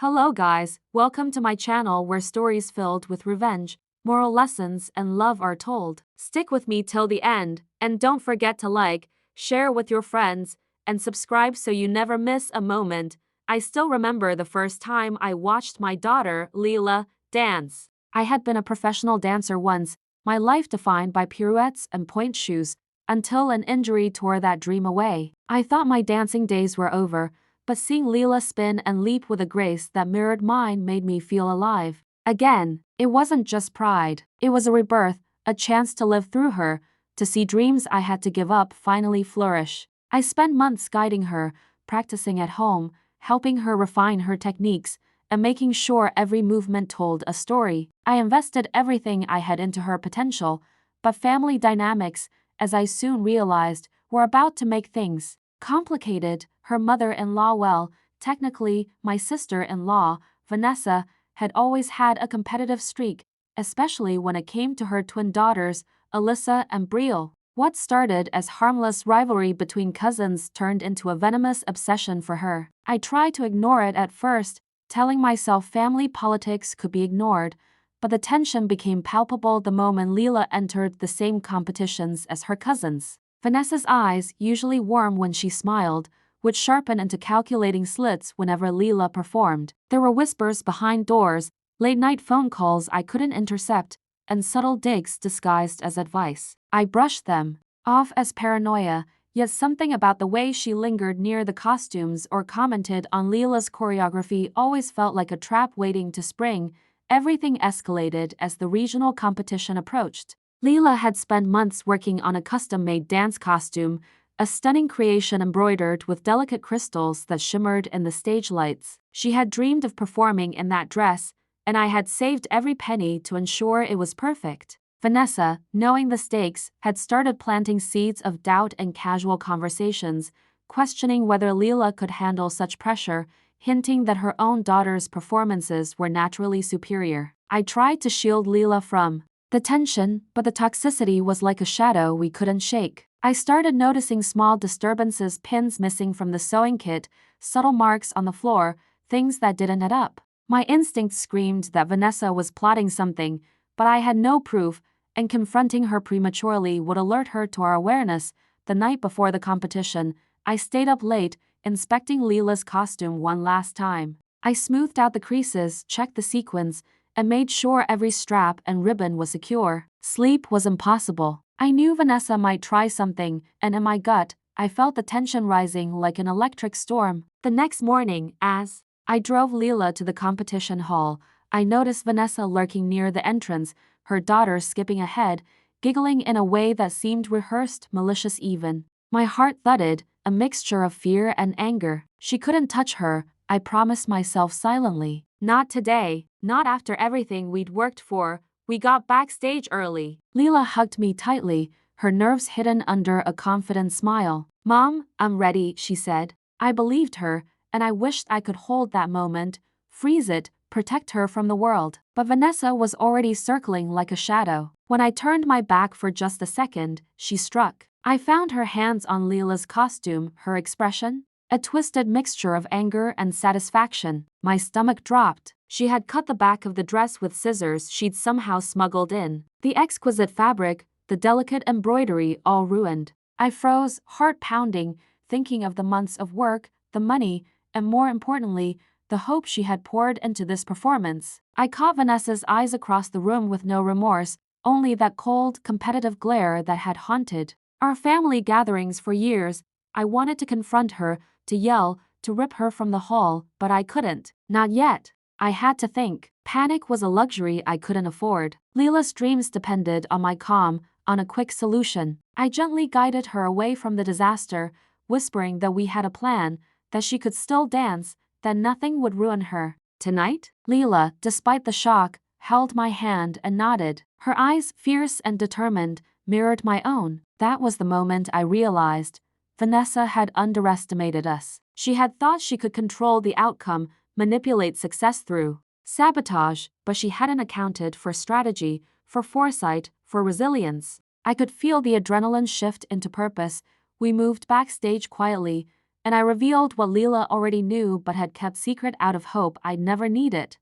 Hello guys, welcome to my channel where stories filled with revenge, moral lessons and love are told. Stick with me till the end, and don't forget to like, share with your friends, and subscribe so you never miss a moment. I still remember the first time I watched my daughter, Leela, dance. I had been a professional dancer once, my life defined by pirouettes and pointe shoes, until an injury tore that dream away. I thought my dancing days were over, but seeing Leela spin and leap with a grace that mirrored mine made me feel alive. Again, it wasn't just pride, it was a rebirth, a chance to live through her, to see dreams I had to give up finally flourish. I spent months guiding her, practicing at home, helping her refine her techniques, and making sure every movement told a story. I invested everything I had into her potential, but family dynamics, as I soon realized, were about to make things complicated. Her mother-in-law, well, technically my sister-in-law, Vanessa, had always had a competitive streak, especially when it came to her twin daughters, Alyssa and Brielle. What started as harmless rivalry between cousins turned into a venomous obsession for her. I tried to ignore it at first, telling myself family politics could be ignored, but the tension became palpable the moment Leela entered the same competitions as her cousins. Vanessa's eyes, usually warm when she smiled, would sharpen into calculating slits whenever Leela performed. There were whispers behind doors, late-night phone calls I couldn't intercept, and subtle digs disguised as advice. I brushed them off as paranoia, yet something about the way she lingered near the costumes or commented on Leela's choreography always felt like a trap waiting to spring. Everything escalated as the regional competition approached. Leela had spent months working on a custom-made dance costume, a stunning creation embroidered with delicate crystals that shimmered in the stage lights. She had dreamed of performing in that dress, and I had saved every penny to ensure it was perfect. Vanessa, knowing the stakes, had started planting seeds of doubt and casual conversations, questioning whether Leela could handle such pressure, hinting that her own daughter's performances were naturally superior. I tried to shield Leela from the tension, but the toxicity was like a shadow we couldn't shake. I started noticing small disturbances, pins missing from the sewing kit, subtle marks on the floor, things that didn't add up. My instincts screamed that Vanessa was plotting something, but I had no proof, and confronting her prematurely would alert her to our awareness. The night before the competition, I stayed up late, inspecting Leela's costume one last time. I smoothed out the creases, checked the sequins, and made sure every strap and ribbon was secure. Sleep was impossible. I knew Vanessa might try something, and in my gut, I felt the tension rising like an electric storm. The next morning, as I drove Leela to the competition hall, I noticed Vanessa lurking near the entrance, her daughter skipping ahead, giggling in a way that seemed rehearsed, malicious even. My heart thudded, a mixture of fear and anger. She couldn't touch her, I promised myself silently. Not today, not after everything we'd worked for. We got backstage early. Leela hugged me tightly, her nerves hidden under a confident smile. "Mom, I'm ready," she said. I believed her, and I wished I could hold that moment, freeze it, protect her from the world. But Vanessa was already circling like a shadow. When I turned my back for just a second, she struck. I found her hands on Leela's costume, her expression a twisted mixture of anger and satisfaction. My stomach dropped. She had cut the back of the dress with scissors she'd somehow smuggled in. The exquisite fabric, the delicate embroidery, all ruined. I froze, heart pounding, thinking of the months of work, the money, and more importantly, the hope she had poured into this performance. I caught Vanessa's eyes across the room with no remorse, only that cold, competitive glare that had haunted our family gatherings for years. I wanted to confront her, to yell, to rip her from the hall, but I couldn't. Not yet. I had to think. Panic was a luxury I couldn't afford. Leela's dreams depended on my calm, on a quick solution. I gently guided her away from the disaster, whispering that we had a plan, that she could still dance, that nothing would ruin her. Tonight? Leela, despite the shock, held my hand and nodded. Her eyes, fierce and determined, mirrored my own. That was the moment I realized Vanessa had underestimated us. She had thought she could control the outcome, manipulate success through sabotage, but she hadn't accounted for strategy, for foresight, for resilience. I could feel the adrenaline shift into purpose. We moved backstage quietly, and I revealed what Leela already knew but had kept secret out of hope I'd never need it.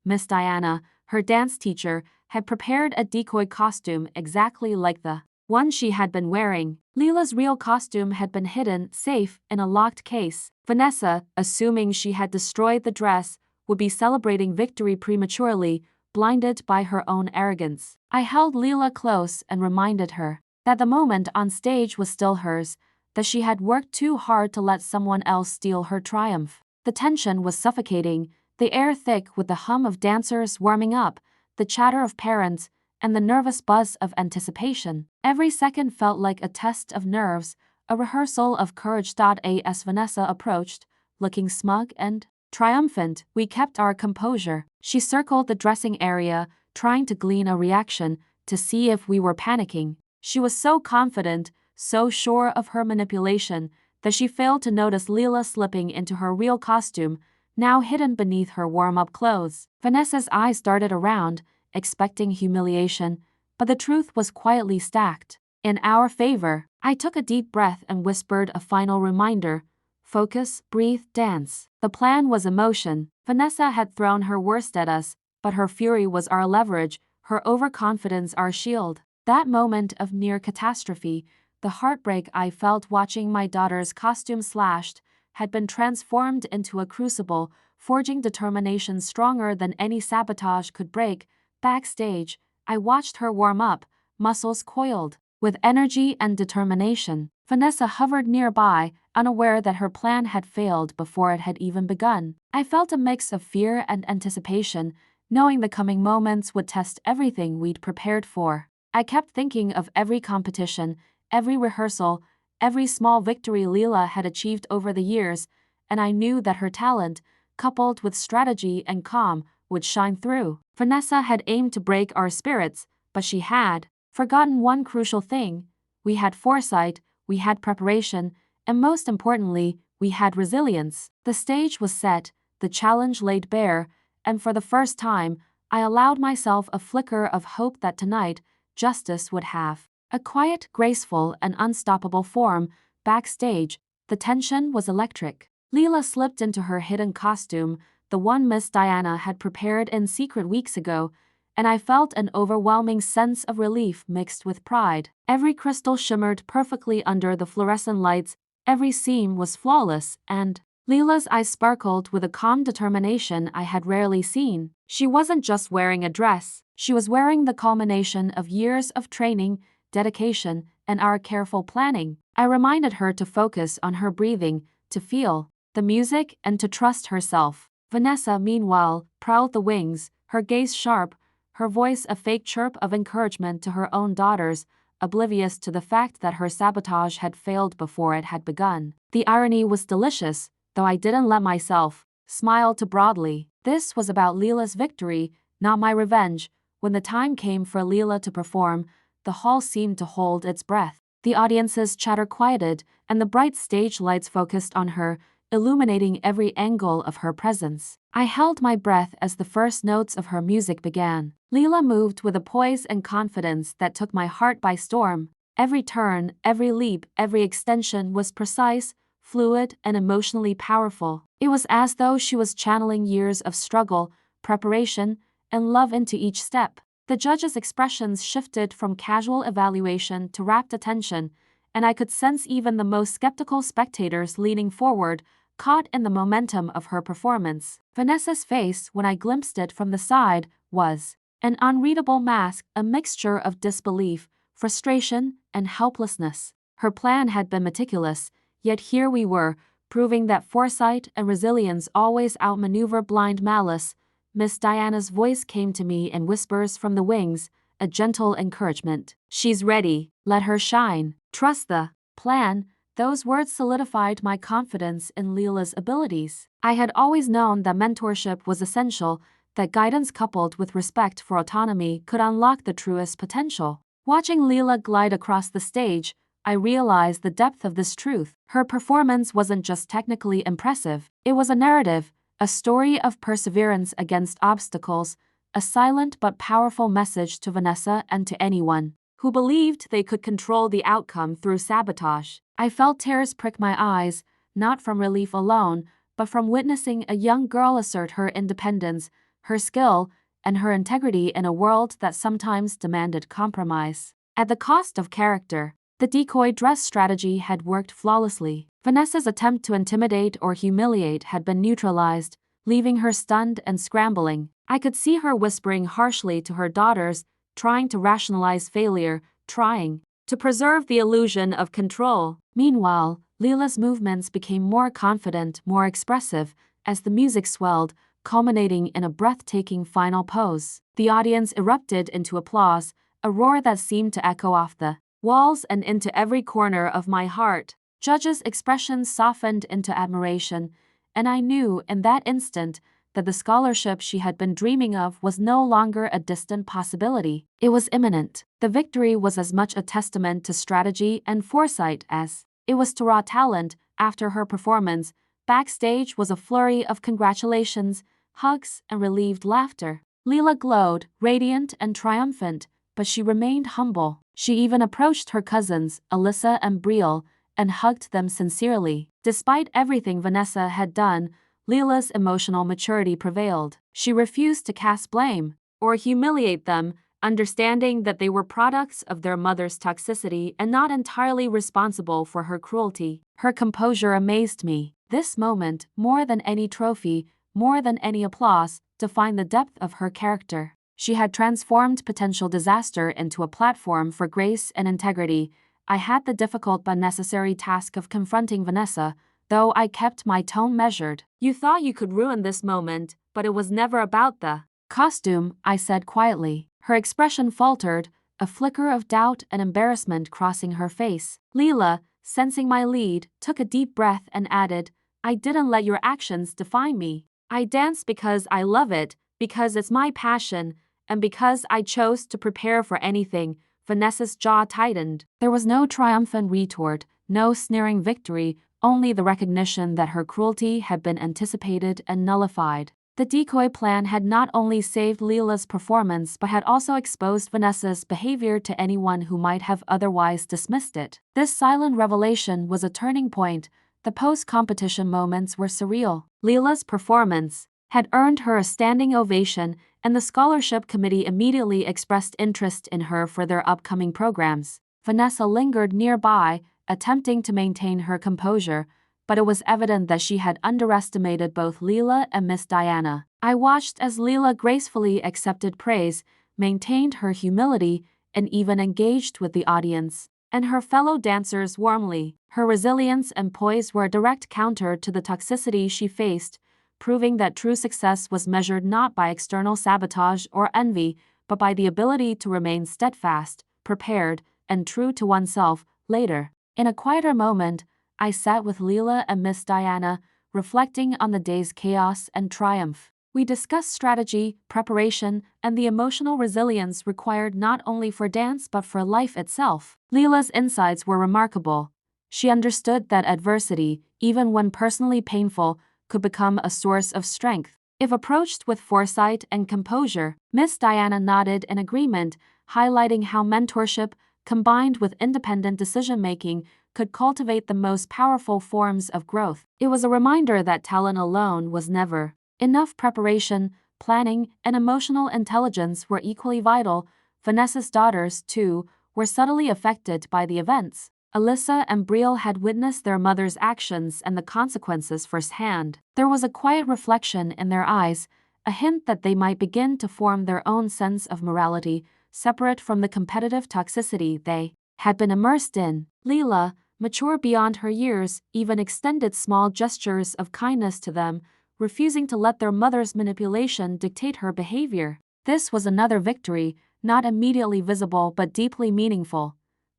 Miss Diana, her dance teacher, had prepared a decoy costume exactly like the one she had been wearing. Leela's real costume had been hidden, safe, in a locked case. Vanessa, assuming she had destroyed the dress, would be celebrating victory prematurely, blinded by her own arrogance. I held Leela close and reminded her that the moment on stage was still hers, that she had worked too hard to let someone else steal her triumph. The tension was suffocating, the air thick with the hum of dancers warming up, the chatter of parents, and the nervous buzz of anticipation. Every second felt like a test of nerves, a rehearsal of courage. As Vanessa approached, looking smug and triumphant, we kept our composure. She circled the dressing area, trying to glean a reaction, to see if we were panicking. She was so confident, so sure of her manipulation, that she failed to notice Leela slipping into her real costume, now hidden beneath her warm-up clothes. Vanessa's eyes darted around, expecting humiliation, but the truth was quietly stacked in our favor. I took a deep breath and whispered a final reminder: focus, breathe, dance. The plan was emotion. Vanessa had thrown her worst at us, but her fury was our leverage, her overconfidence our shield. That moment of near catastrophe, the heartbreak I felt watching my daughter's costume slashed, had been transformed into a crucible, forging determination stronger than any sabotage could break. Backstage, I watched her warm up, muscles coiled with energy and determination. Vanessa hovered nearby, unaware that her plan had failed before it had even begun. I felt a mix of fear and anticipation, knowing the coming moments would test everything we'd prepared for. I kept thinking of every competition, every rehearsal, every small victory Leela had achieved over the years, and I knew that her talent, coupled with strategy and calm, would shine through. Vanessa had aimed to break our spirits, but she had forgotten one crucial thing. We had foresight, we had preparation, and most importantly, we had resilience. The stage was set, the challenge laid bare, and for the first time, I allowed myself a flicker of hope that tonight, justice would have a quiet, graceful, and unstoppable form. Backstage, the tension was electric. Leela slipped into her hidden costume, the one Miss Diana had prepared in secret weeks ago, and I felt an overwhelming sense of relief mixed with pride. Every crystal shimmered perfectly under the fluorescent lights, every seam was flawless, and Leela's eyes sparkled with a calm determination I had rarely seen. She wasn't just wearing a dress, she was wearing the culmination of years of training, dedication, and our careful planning. I reminded her to focus on her breathing, to feel the music, and to trust herself. Vanessa, meanwhile, prowled the wings, her gaze sharp, her voice a fake chirp of encouragement to her own daughters, oblivious to the fact that her sabotage had failed before it had begun. The irony was delicious, though I didn't let myself smile too broadly. This was about Leela's victory, not my revenge. When the time came for Leela to perform, the hall seemed to hold its breath. The audience's chatter quieted, and the bright stage lights focused on her, illuminating every angle of her presence. I held my breath as the first notes of her music began. Leela moved with a poise and confidence that took my heart by storm. Every turn, every leap, every extension was precise, fluid, and emotionally powerful. It was as though she was channeling years of struggle, preparation, and love into each step. The judges' expressions shifted from casual evaluation to rapt attention, and I could sense even the most skeptical spectators leaning forward, caught in the momentum of her performance. Vanessa's face, when I glimpsed it from the side, was an unreadable mask, a mixture of disbelief, frustration, and helplessness. Her plan had been meticulous, yet here we were, proving that foresight and resilience always outmaneuver blind malice. Miss Diana's voice came to me in whispers from the wings, a gentle encouragement. "She's ready, let her shine. Trust the plan." Those words solidified my confidence in Leela's abilities. I had always known that mentorship was essential, that guidance coupled with respect for autonomy could unlock the truest potential. Watching Leela glide across the stage, I realized the depth of this truth. Her performance wasn't just technically impressive, it was a narrative, a story of perseverance against obstacles, a silent but powerful message to Vanessa and to anyone who believed they could control the outcome through sabotage. I felt tears prick my eyes, not from relief alone, but from witnessing a young girl assert her independence, her skill, and her integrity in a world that sometimes demanded compromise. At the cost of character, the decoy dress strategy had worked flawlessly. Vanessa's attempt to intimidate or humiliate had been neutralized, leaving her stunned and scrambling. I could see her whispering harshly to her daughters, trying to rationalize failure, trying to preserve the illusion of control. Meanwhile, Leela's movements became more confident, more expressive, as the music swelled, culminating in a breathtaking final pose. The audience erupted into applause, a roar that seemed to echo off the walls and into every corner of my heart. Judges' expressions softened into admiration, and I knew in that instant that the scholarship she had been dreaming of was no longer a distant possibility. It was imminent. The victory was as much a testament to strategy and foresight as it was to raw talent. After her performance, backstage was a flurry of congratulations, hugs, and relieved laughter. Leela glowed, radiant and triumphant, but she remained humble. She even approached her cousins, Alyssa and Brielle, and hugged them sincerely. Despite everything Vanessa had done, Leela's emotional maturity prevailed. She refused to cast blame or humiliate them, understanding that they were products of their mother's toxicity and not entirely responsible for her cruelty. Her composure amazed me. This moment, more than any trophy, more than any applause, defined the depth of her character. She had transformed potential disaster into a platform for grace and integrity. I had the difficult but necessary task of confronting Vanessa, though I kept my tone measured. You thought you could ruin this moment, but it was never about the costume, I said quietly. Her expression faltered, a flicker of doubt and embarrassment crossing her face. Leela, sensing my lead, took a deep breath and added, I didn't let your actions define me. I dance because I love it, because it's my passion, and because I chose to prepare for anything. Vanessa's jaw tightened. There was no triumphant retort, no sneering victory, only the recognition that her cruelty had been anticipated and nullified. The decoy plan had not only saved Leela's performance but had also exposed Vanessa's behavior to anyone who might have otherwise dismissed it. This silent revelation was a turning point. The post-competition moments were surreal. Leela's performance had earned her a standing ovation, and the scholarship committee immediately expressed interest in her for their upcoming programs. Vanessa lingered nearby, attempting to maintain her composure, but it was evident that she had underestimated both Leela and Miss Diana. I watched as Leela gracefully accepted praise, maintained her humility, and even engaged with the audience and her fellow dancers warmly. Her resilience and poise were a direct counter to the toxicity she faced, proving that true success was measured not by external sabotage or envy, but by the ability to remain steadfast, prepared, and true to oneself. Later, in a quieter moment, I sat with Leela and Miss Diana, reflecting on the day's chaos and triumph. We discussed strategy, preparation, and the emotional resilience required not only for dance but for life itself. Leela's insights were remarkable. She understood that adversity, even when personally painful, could become a source of strength if approached with foresight and composure. Miss Diana nodded in agreement, highlighting how mentorship, combined with independent decision-making, could cultivate the most powerful forms of growth. It was a reminder that talent alone was never enough. Preparation, planning, and emotional intelligence were equally vital. Vanessa's daughters, too, were subtly affected by the events. Alyssa and Brielle had witnessed their mother's actions and the consequences firsthand. There was a quiet reflection in their eyes, a hint that they might begin to form their own sense of morality, separate from the competitive toxicity they had been immersed in. Leela, mature beyond her years, even extended small gestures of kindness to them, refusing to let their mother's manipulation dictate her behavior. This was another victory, not immediately visible but deeply meaningful.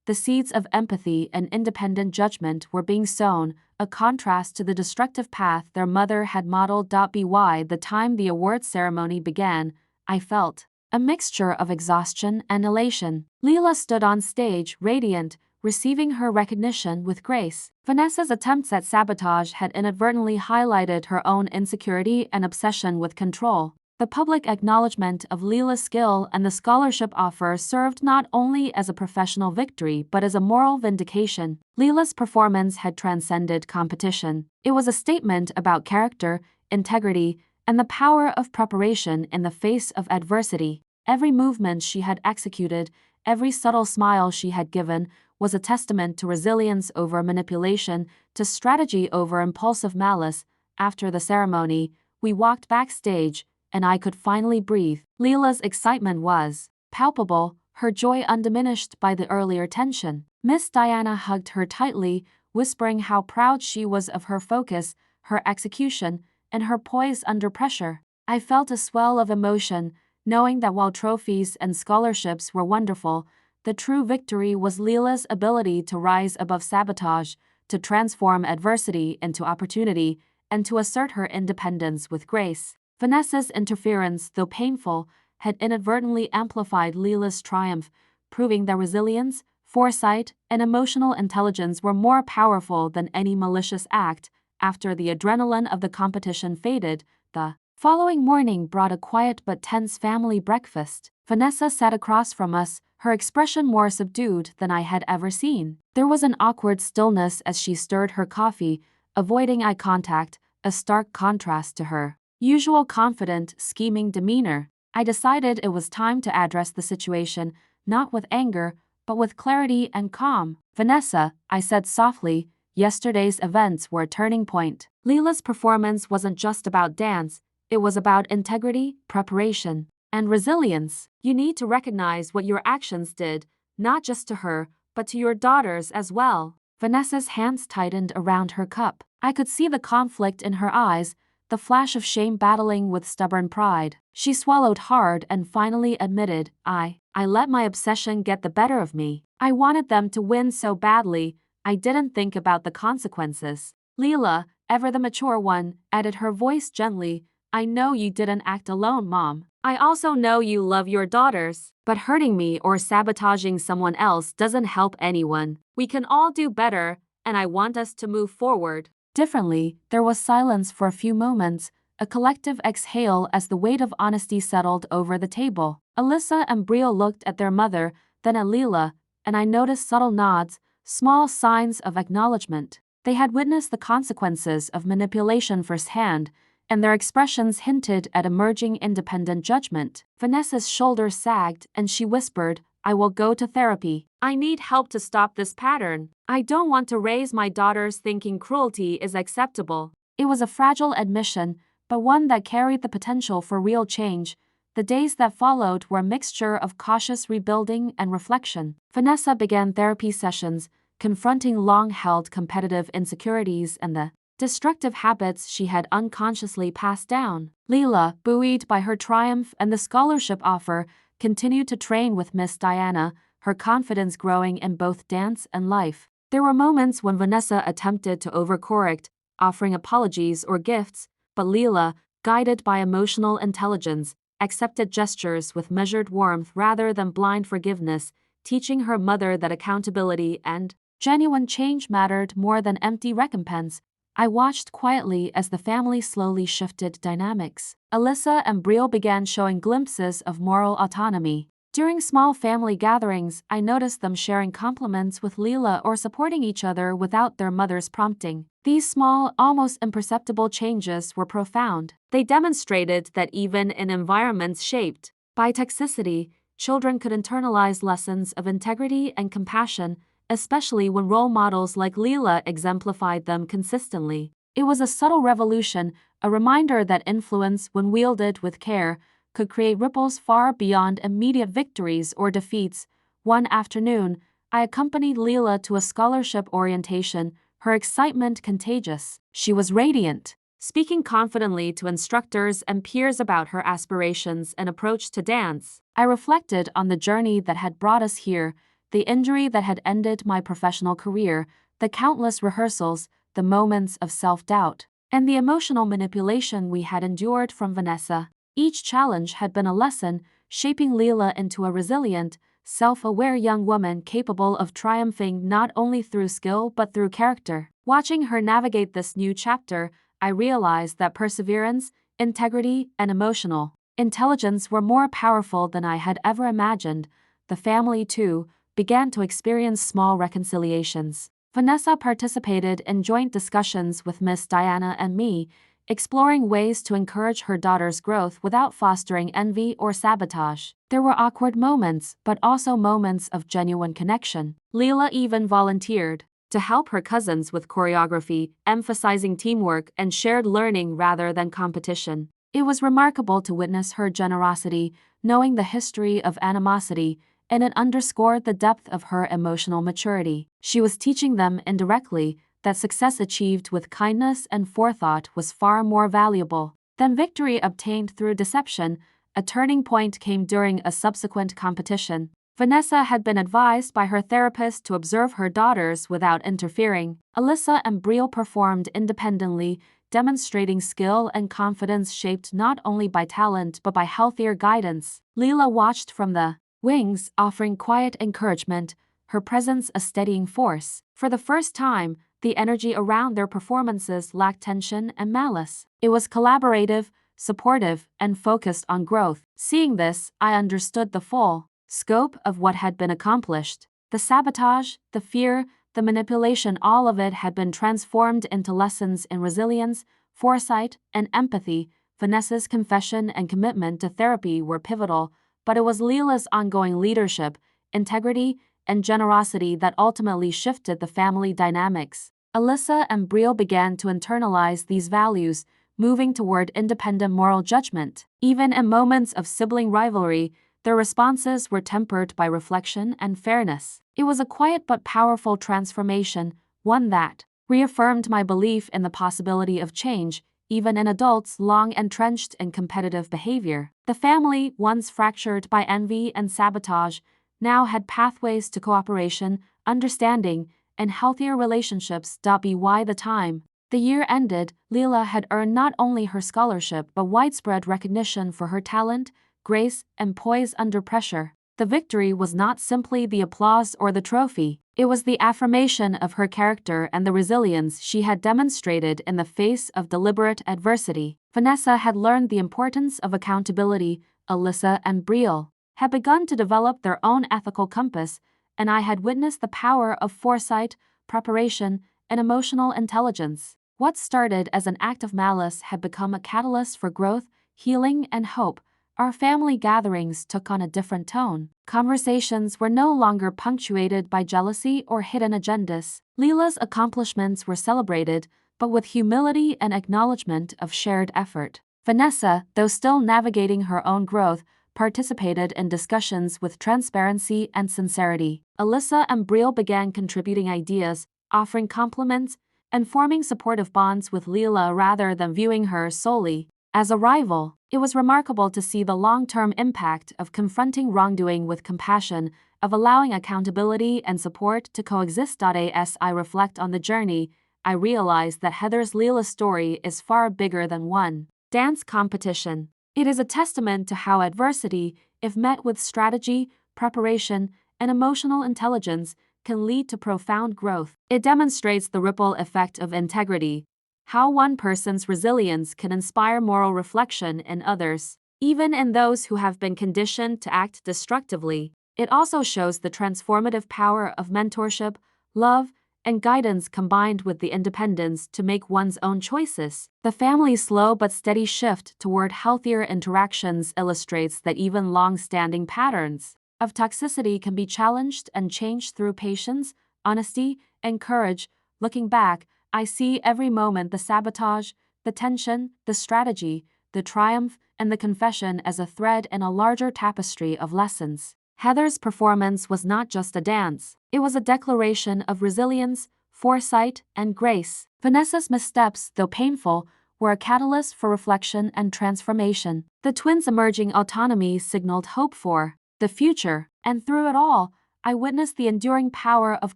The seeds of empathy and independent judgment were being sown, a contrast to the destructive path their mother had modeled. By the time the awards ceremony began, I felt a mixture of exhaustion and elation. Leela stood on stage, radiant, receiving her recognition with grace. Vanessa's attempts at sabotage had inadvertently highlighted her own insecurity and obsession with control. The public acknowledgement of Leela's skill and the scholarship offer served not only as a professional victory but as a moral vindication. Leela's performance had transcended competition. It was a statement about character, integrity, and the power of preparation in the face of adversity. Every movement she had executed, every subtle smile she had given, was a testament to resilience over manipulation, to strategy over impulsive malice. After the ceremony, we walked backstage, and I could finally breathe. Leela's excitement was palpable, her joy undiminished by the earlier tension. Miss Diana hugged her tightly, whispering how proud she was of her focus, her execution, and her poise under pressure. I felt a swell of emotion, knowing that while trophies and scholarships were wonderful, the true victory was Leela's ability to rise above sabotage, to transform adversity into opportunity, and to assert her independence with grace. Vanessa's interference, though painful, had inadvertently amplified Leela's triumph, proving that resilience, foresight, and emotional intelligence were more powerful than any malicious act. After the adrenaline of the competition faded, the following morning brought a quiet but tense family breakfast. Vanessa sat across from us, her expression more subdued than I had ever seen. There was an awkward stillness as she stirred her coffee, avoiding eye contact, a stark contrast to her usual confident, scheming demeanor. I decided it was time to address the situation, not with anger, but with clarity and calm. Vanessa, I said softly, yesterday's events were a turning point. Leela's performance wasn't just about dance, it was about integrity, preparation, and resilience. You need to recognize what your actions did, not just to her, but to your daughters as well. Vanessa's hands tightened around her cup. I could see the conflict in her eyes, the flash of shame battling with stubborn pride. She swallowed hard and finally admitted, I let my obsession get the better of me. I wanted them to win so badly, I didn't think about the consequences. Leela, ever the mature one, added her voice gently, I know you didn't act alone, Mom. I also know you love your daughters. But hurting me or sabotaging someone else doesn't help anyone. We can all do better, and I want us to move forward. Differently, there was silence for a few moments, a collective exhale as the weight of honesty settled over the table. Alyssa and Brio looked at their mother, then at Leela, and I noticed subtle nods, small signs of acknowledgement. They had witnessed the consequences of manipulation firsthand, and their expressions hinted at emerging independent judgment. Vanessa's shoulders sagged, and she whispered, I will go to therapy. I need help to stop this pattern. I don't want to raise my daughters thinking cruelty is acceptable. It was a fragile admission, but one that carried the potential for real change. The days that followed were a mixture of cautious rebuilding and reflection. Vanessa began therapy sessions, confronting long-held competitive insecurities and the destructive habits she had unconsciously passed down. Leela, buoyed by her triumph and the scholarship offer, continued to train with Miss Diana, her confidence growing in both dance and life. There were moments when Vanessa attempted to overcorrect, offering apologies or gifts, but Leela, guided by emotional intelligence, accepted gestures with measured warmth rather than blind forgiveness, teaching her mother that accountability and genuine change mattered more than empty recompense. I watched quietly as the family slowly shifted dynamics. Alyssa and Brio began showing glimpses of moral autonomy. During small family gatherings, I noticed them sharing compliments with Leela or supporting each other without their mother's prompting. These small, almost imperceptible changes were profound. They demonstrated that even in environments shaped by toxicity, children could internalize lessons of integrity and compassion, especially when role models like Leela exemplified them consistently. It was a subtle revolution, a reminder that influence, when wielded with care, could create ripples far beyond immediate victories or defeats. One afternoon, I accompanied Leela to a scholarship orientation, her excitement contagious. She was radiant, speaking confidently to instructors and peers about her aspirations and approach to dance. I reflected on the journey that had brought us here, the injury that had ended my professional career, the countless rehearsals, the moments of self-doubt, and the emotional manipulation we had endured from Vanessa. Each challenge had been a lesson, shaping Leela into a resilient, self-aware young woman capable of triumphing not only through skill but through character. Watching her navigate this new chapter, I realized that perseverance, integrity, and emotional intelligence were more powerful than I had ever imagined. The family, too, began to experience small reconciliations. Vanessa participated in joint discussions with Miss Diana and me, exploring ways to encourage her daughter's growth without fostering envy or sabotage. There were awkward moments, but also moments of genuine connection. Leela even volunteered to help her cousins with choreography, emphasizing teamwork and shared learning rather than competition. It was remarkable to witness her generosity, knowing the history of animosity, and it underscored the depth of her emotional maturity. She was teaching them indirectly that success achieved with kindness and forethought was far more valuable than victory obtained through deception. A turning point came during a subsequent competition. Vanessa had been advised by her therapist to observe her daughters without interfering. Alyssa and Brielle performed independently, demonstrating skill and confidence shaped not only by talent but by healthier guidance. Leela watched from the wings, offering quiet encouragement, her presence a steadying force. For the first time, the energy around their performances lacked tension and malice. It was collaborative, supportive, and focused on growth. Seeing this, I understood the full scope of what had been accomplished. The sabotage, the fear, the manipulation, all of it had been transformed into lessons in resilience, foresight, and empathy. Vanessa's confession and commitment to therapy were pivotal, but it was Leela's ongoing leadership, integrity, and generosity that ultimately shifted the family dynamics. Alyssa and Brielle began to internalize these values, moving toward independent moral judgment. Even in moments of sibling rivalry, their responses were tempered by reflection and fairness. It was a quiet but powerful transformation, one that reaffirmed my belief in the possibility of change, even in adults long entrenched in competitive behavior. The family, once fractured by envy and sabotage, now had pathways to cooperation, understanding, and healthier relationships. By the time the year ended, Leela had earned not only her scholarship but widespread recognition for her talent, grace, and poise under pressure. The victory was not simply the applause or the trophy, it was the affirmation of her character and the resilience she had demonstrated in the face of deliberate adversity. Vanessa had learned the importance of accountability, Alyssa and Brielle had begun to develop their own ethical compass, and I had witnessed the power of foresight, preparation, and emotional intelligence. What started as an act of malice had become a catalyst for growth, healing, and hope. Our family gatherings took on a different tone. Conversations were no longer punctuated by jealousy or hidden agendas. Leela's accomplishments were celebrated, but with humility and acknowledgement of shared effort. Vanessa, though still navigating her own growth, participated in discussions with transparency and sincerity. Alyssa and Brielle began contributing ideas, offering compliments, and forming supportive bonds with Leela rather than viewing her solely as a rival. It was remarkable to see the long-term impact of confronting wrongdoing with compassion, of allowing accountability and support to coexist. As I reflect on the journey, I realize that Heather's Leela story is far bigger than one dance competition. It is a testament to how adversity, if met with strategy, preparation, and emotional intelligence, can lead to profound growth. It demonstrates the ripple effect of integrity, how one person's resilience can inspire moral reflection in others, even in those who have been conditioned to act destructively. It also shows the transformative power of mentorship, love, and guidance combined with the independence to make one's own choices. The family's slow but steady shift toward healthier interactions illustrates that even long-standing patterns of toxicity can be challenged and changed through patience, honesty, and courage. Looking back, I see every moment, the sabotage, the tension, the strategy, the triumph, and the confession as a thread in a larger tapestry of lessons. Heather's performance was not just a dance, it was a declaration of resilience, foresight, and grace. Vanessa's missteps, though painful, were a catalyst for reflection and transformation. The twins' emerging autonomy signaled hope for the future, and through it all, I witnessed the enduring power of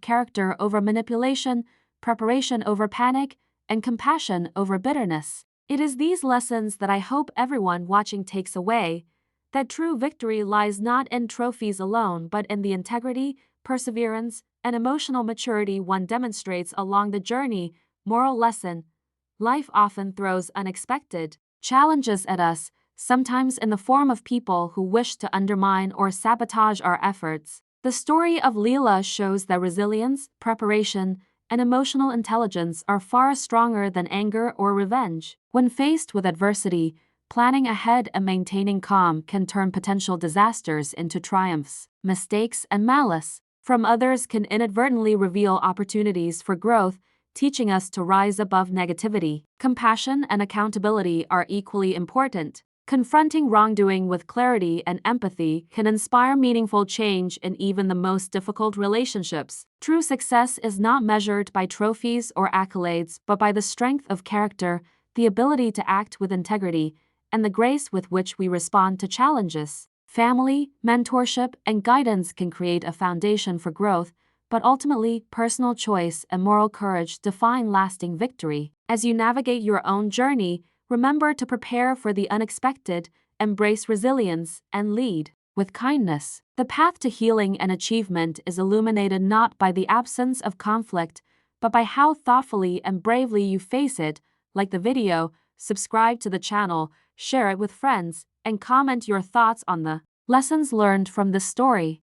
character over manipulation, preparation over panic, and compassion over bitterness. It is these lessons that I hope everyone watching takes away, that true victory lies not in trophies alone but in the integrity, perseverance, and emotional maturity one demonstrates along the journey. Moral lesson: life often throws unexpected challenges at us, sometimes in the form of people who wish to undermine or sabotage our efforts. The story of Leela shows that resilience, preparation, and emotional intelligence are far stronger than anger or revenge. When faced with adversity, planning ahead and maintaining calm can turn potential disasters into triumphs. Mistakes and malice from others can inadvertently reveal opportunities for growth, teaching us to rise above negativity. Compassion and accountability are equally important. Confronting wrongdoing with clarity and empathy can inspire meaningful change in even the most difficult relationships. True success is not measured by trophies or accolades, but by the strength of character, the ability to act with integrity, and the grace with which we respond to challenges. Family, mentorship, and guidance can create a foundation for growth, but ultimately, personal choice and moral courage define lasting victory. As you navigate your own journey, remember to prepare for the unexpected, embrace resilience, and lead with kindness. The path to healing and achievement is illuminated not by the absence of conflict, but by how thoughtfully and bravely you face it. Like the video, subscribe to the channel, share it with friends, and comment your thoughts on the lessons learned from this story.